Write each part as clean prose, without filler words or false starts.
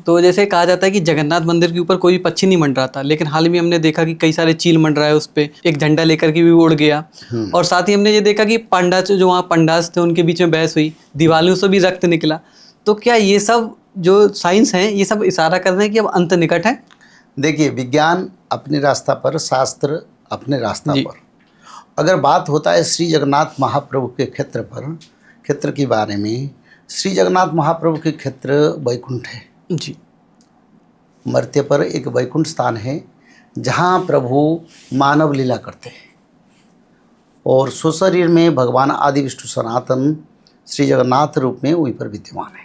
तो जैसे कहा जाता है कि जगन्नाथ मंदिर के ऊपर कोई पक्षी नहीं मंडरा था, लेकिन हाल में हमने देखा कि कई सारे चील मंडराए उस पे, एक झंडा लेकर के भी उड़ गया। और साथ ही हमने ये देखा कि पांडा जो वहाँ पंडास थे उनके बीच में बहस हुई, दिवालियों से भी रक्त निकला। तो क्या ये सब जो साइंस है ये सब इशारा कर रहे हैं कि अब अंत निकट है? देखिए, विज्ञान अपने रास्ता पर, शास्त्र अपने रास्ता जी। पर। अगर बात होता है श्री जगन्नाथ महाप्रभु के क्षेत्र के बारे में, श्री जगन्नाथ महाप्रभु के क्षेत्र वैकुंठ है जी। मर्त्य पर एक वैकुंठ स्थान है जहाँ प्रभु मानव लीला करते हैं, और स्वशरीर में भगवान आदि विष्णु सनातन श्री जगन्नाथ रूप में वहीं पर विद्यमान है,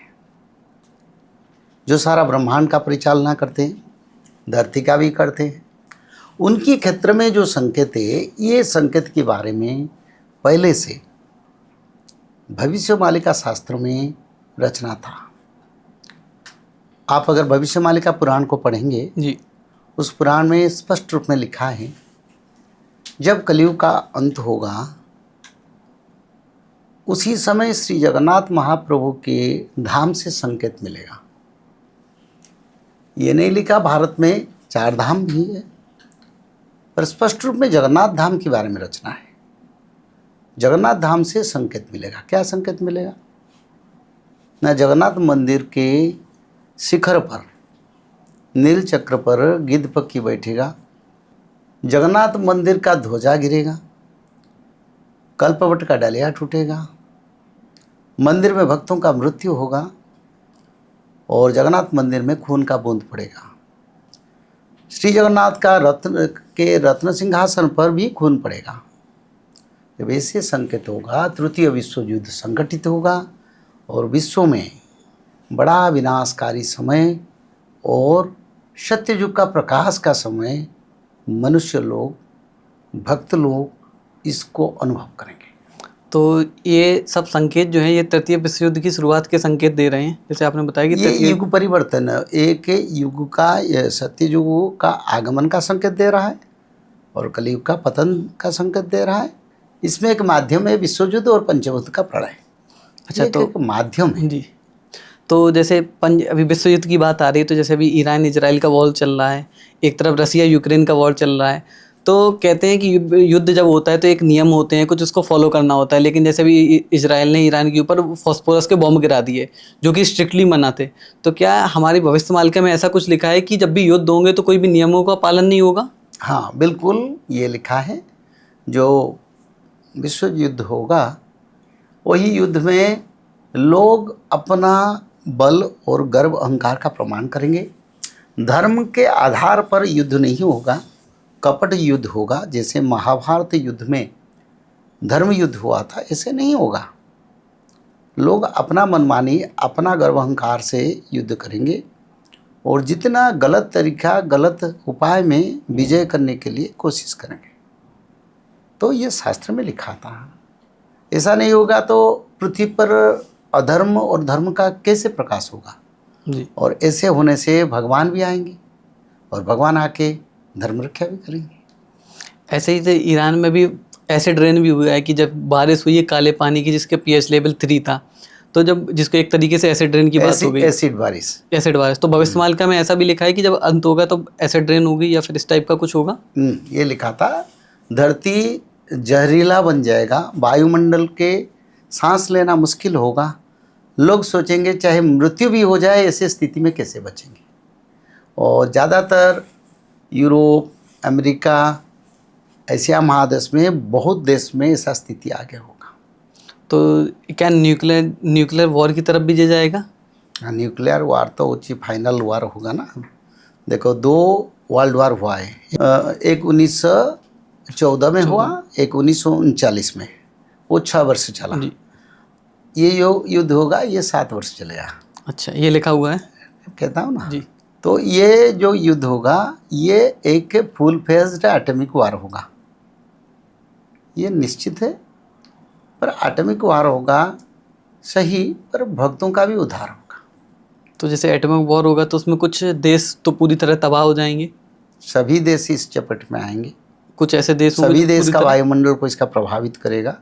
जो सारा ब्रह्मांड का परिचालना करते हैं, धरती का भी करते हैं। उनके क्षेत्र में जो संकेत है, ये संकेत के बारे में पहले से भविष्यमालिका शास्त्र में रचना था। आप अगर भविष्यमालिका पुराण को पढ़ेंगे जी, उस पुराण में स्पष्ट रूप में लिखा है, जब कलयुग का अंत होगा उसी समय श्री जगन्नाथ महाप्रभु के धाम से संकेत मिलेगा। ये नहीं लिखा भारत में 4 धाम भी है, पर स्पष्ट रूप में जगन्नाथ धाम के बारे में रचना है। जगन्नाथ धाम से संकेत मिलेगा। क्या संकेत मिलेगा? ना जगन्नाथ मंदिर के शिखर पर नील चक्र पर गिद्ध पक्षी बैठेगा, जगन्नाथ मंदिर का ध्वजा गिरेगा, कल्पवट का डालिया टूटेगा, मंदिर में भक्तों का मृत्यु होगा और जगन्नाथ मंदिर में खून का बूंद पड़ेगा। श्री जगन्नाथ का रत्न सिंहासन पर भी खून पड़ेगा। जब ऐसे संकेत होगा, तृतीय विश्व युद्ध संगठित होगा और विश्व में बड़ा विनाशकारी समय और सत्ययुग का प्रकाश का समय, मनुष्य लोग, भक्त लोग इसको अनुभव करेंगे। तो ये सब संकेत जो है ये तृतीय विश्व युद्ध की शुरुआत के संकेत दे रहे हैं, जैसे आपने बताया कि ये युग परिवर्तन, एक युग का, सत्ययुग का आगमन का संकेत दे रहा है और कलयुग का पतन का संकेत दे रहा है। इसमें एक माध्यम है विश्व युद्ध और पंचभूत का प्रलय। अच्छा, तो एक माध्यम है जी। तो जैसे अभी विश्व युद्ध की बात आ रही है, तो जैसे अभी ईरान इजराइल का वॉर चल रहा है, एक तरफ रसिया यूक्रेन का वॉर चल रहा है, तो कहते हैं कि युद्ध जब होता है तो एक नियम होते हैं, कुछ उसको फॉलो करना होता है। लेकिन जैसे अभी इजराइल ने ईरान के ऊपर फॉस्फोरस के बॉम्ब गिरा दिए जो कि स्ट्रिक्टली मना थे, तो क्या हमारी भविष्यमालिका में ऐसा कुछ लिखा है कि जब भी युद्ध होंगे तो कोई भी नियमों का पालन नहीं होगा? हाँ, बिल्कुल ये लिखा है। जो विश्व युद्ध होगा वही युद्ध में लोग अपना बल और गर्व अहंकार का प्रमाण करेंगे। धर्म के आधार पर युद्ध नहीं होगा, कपट युद्ध होगा। जैसे महाभारत युद्ध में धर्म युद्ध हुआ था, ऐसे नहीं होगा। लोग अपना मनमानी, अपना गर्व अहंकार से युद्ध करेंगे और जितना गलत तरीका, गलत उपाय में विजय करने के लिए कोशिश करेंगे। तो ये शास्त्र में लिखा था। ऐसा नहीं होगा तो पृथ्वी पर अधर्म और धर्म का कैसे प्रकाश होगा जी। और ऐसे होने से भगवान भी आएंगे और भगवान आके धर्म रक्षा भी करेंगे। ऐसे ही तो ईरान में भी एसिड रेन भी हुआ है कि जब बारिश हुई है काले पानी की जिसके पीएच लेवल 3 था, तो जब जिसको एक तरीके से एसिड रेन की बात हो गई, एसिड बारिश। तो भविष्यमालिका में ऐसा भी लिखा है कि जब अंत होगा तो एसिड रेन होगी या फिर इस टाइप का कुछ होगा? ये लिखा था। धरती जहरीला बन जाएगा, वायुमंडल के सांस लेना मुश्किल होगा। लोग सोचेंगे चाहे मृत्यु भी हो जाए ऐसी स्थिति में कैसे बचेंगे। और ज़्यादातर यूरोप, अमेरिका, एशिया महादेश में बहुत देश में ऐसा स्थिति आगे होगा। तो क्या न्यूक्लियर वॉर की तरफ भी जा जाएगा? हाँ, न्यूक्लियर वार तो ऊँची फाइनल वार होगा ना। देखो, 2 वर्ल्ड वार हुआ है, एक 1914 में हुआ, एक 1939 में। वो 6 वर्ष चला। ये युद्ध होगा, ये 7 वर्ष चलेगा। अच्छा, ये लिखा हुआ है, कहता हूँ ना जी। तो ये जो युद्ध होगा ये एक फुल फेज्ड एटॉमिक वार होगा, ये निश्चित है। पर एटॉमिक वार होगा सही, पर भक्तों का भी उद्धार होगा। तो जैसे एटॉमिक वॉर होगा तो उसमें कुछ देश तो पूरी तरह तबाह हो जाएंगे, सभी देश इस चपेट में आएंगे। कुछ ऐसे देश होंगे सभी देश का वायुमंडल को इसका प्रभावित करेगा।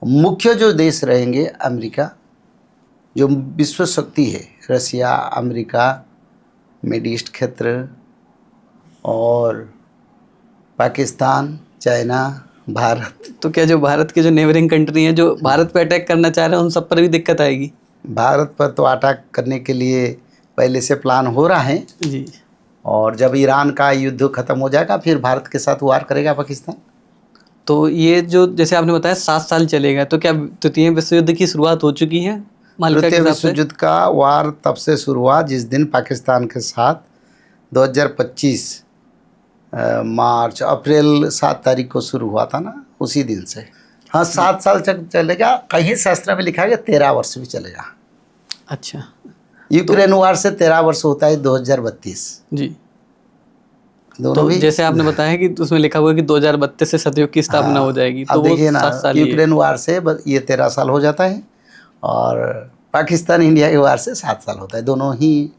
मुख्य जो देश रहेंगे, अमेरिका जो विश्व शक्ति है, रसिया, अमेरिका मिड ईस्ट क्षेत्र और पाकिस्तान, चाइना, भारत। तो क्या जो भारत के जो नेबरिंग कंट्री हैं जो भारत पे अटैक करना चाह रहे हैं उन सब पर भी दिक्कत आएगी? भारत पर तो अटैक करने के लिए पहले से प्लान हो रहा है जी। और जब ईरान का युद्ध खत्म हो जाएगा फिर भारत के साथ वार करेगा पाकिस्तान। तो ये जो जैसे आपने बताया 7 साल चलेगा, तो क्या तृतीय विश्व युद्ध की शुरुआत हो चुकी है मालिका के तृतीय हिसाब विश्व से? युद्ध का वार तब से शुरू हुआ जिस दिन पाकिस्तान के साथ 2025 मार्च अप्रैल 7 तारीख को शुरू हुआ था ना, उसी दिन से। हाँ, 7 साल तक चलेगा। कहीं शास्त्र में लिखा है 13 वर्ष भी चलेगा। अच्छा। यूक्रेन वार से 13 वर्ष होता है 2032। जी। दोनों तो भी जैसे आपने बताया कि उसमें लिखा हुआ है कि 2032 से सतयुग की स्थापना हो जाएगी, तो अब वो देखिए ना, 7 साल ही है। यूक्रेन वार से ये 13 साल हो जाता है और पाकिस्तान इंडिया के वार से 7 साल होता है। दोनों ही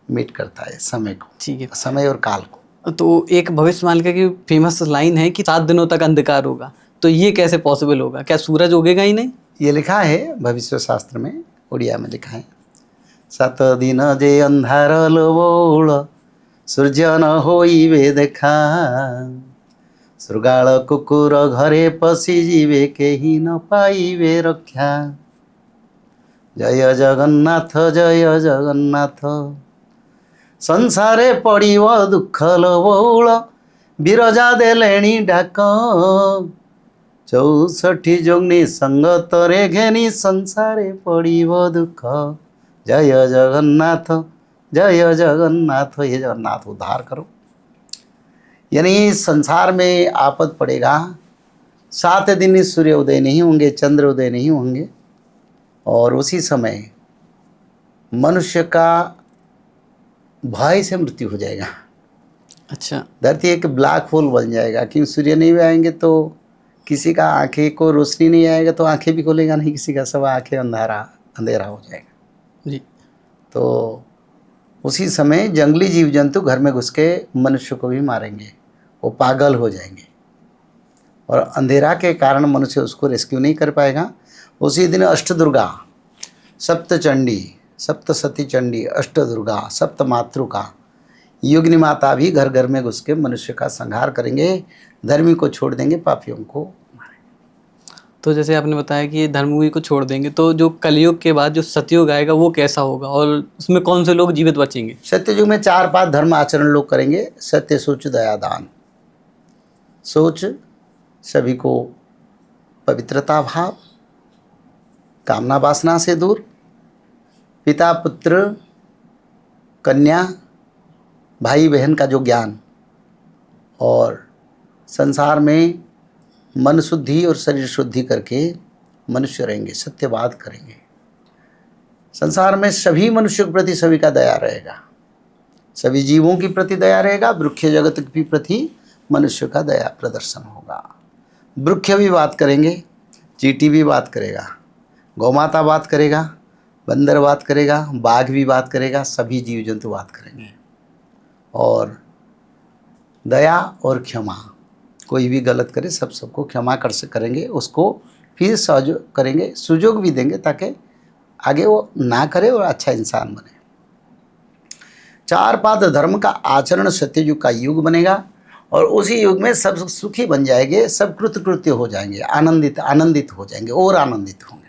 मीट करता है समय को, ठीक है। समय और काल को। तो एक भविष्य मालिका की फेमस लाइन है कि 7 दिनों तक अंधकार होगा, तो ये कैसे पॉसिबल होगा? क्या सूरज उगेगा ही नहीं? ये लिखा है भविष्य शास्त्र में, उड़िया में लिखा है, 7 दिन जे अंधार लोबोल सूर्य न होइबे देखा, श्रृगाल कुकुर घरे पशि जीवे केही न पाइबे रक्षा। जय जगन्नाथ जय जगन्नाथ, संसारे पड़िब दुख लोबोल बिरजा देलेणी डाक, 64 जोगनी संगतरे घेनी संसारे पड़िब दुख। जय जगन्नाथ जय जगन्नाथ, हे जगन्नाथ उद्धार करो। यानी संसार में आपद पड़ेगा, 7 दिन सूर्य उदय नहीं होंगे, चंद्र उदय नहीं होंगे और उसी समय मनुष्य का भय से मृत्यु हो जाएगा। अच्छा। धरती एक ब्लैक होल बन जाएगा, क्योंकि सूर्य नहीं आएंगे तो किसी का आंखें को रोशनी नहीं आएगा तो आंखें भी खोलेगा नहीं किसी का, सब आंखें अंधेरा हो जाएगा। जी। तो उसी समय जंगली जीव जंतु घर में घुस के मनुष्य को भी मारेंगे, वो पागल हो जाएंगे और अंधेरा के कारण मनुष्य उसको रेस्क्यू नहीं कर पाएगा। उसी दिन अष्टदुर्गा, सप्तचंडी, सप्तसती चंडी, अष्टदुर्गा, सप्त मातृका, योगिनी माता भी घर घर में घुस के मनुष्य का संहार करेंगे, धर्मी को छोड़ देंगे, पापियों को मारेंगे। तो जैसे आपने बताया कि ये धर्मयुगी को छोड़ देंगे, तो जो कलयुग के बाद जो सतयुग आएगा वो कैसा होगा और उसमें कौन से लोग जीवित बचेंगे? सत्ययुग में 4-5 धर्म आचरण लोग करेंगे। सत्य, सोच, दया, दान। सोच, सभी को पवित्रता भाव, कामना वासना से दूर, पिता पुत्र कन्या भाई बहन का जो ज्ञान, और संसार में मन शुद्धि और शरीर शुद्धि करके मनुष्य रहेंगे, सत्यवाद करेंगे। संसार में सभी मनुष्यों के प्रति सभी का दया रहेगा, सभी जीवों के प्रति दया रहेगा, वृक्ष जगत के प्रति मनुष्य का दया प्रदर्शन होगा। वृक्ष भी बात करेंगे, चींटी भी बात करेगा, गौमाता बात करेगा, बंदर बात करेगा, बाघ भी बात करेगा, सभी जीव जंतु बात करेंगे। और दया और क्षमा, कोई भी गलत करे सबको क्षमा करेंगे, उसको फिर सहयोग करेंगे, सुजोग भी देंगे ताकि आगे वो ना करे और अच्छा इंसान बने। 4 पाद धर्म का आचरण सत्ययुग का युग बनेगा और उसी युग में सब सुखी बन जाएंगे, सब कृतकृत्य हो जाएंगे, आनंदित हो जाएंगे और आनंदित होंगे।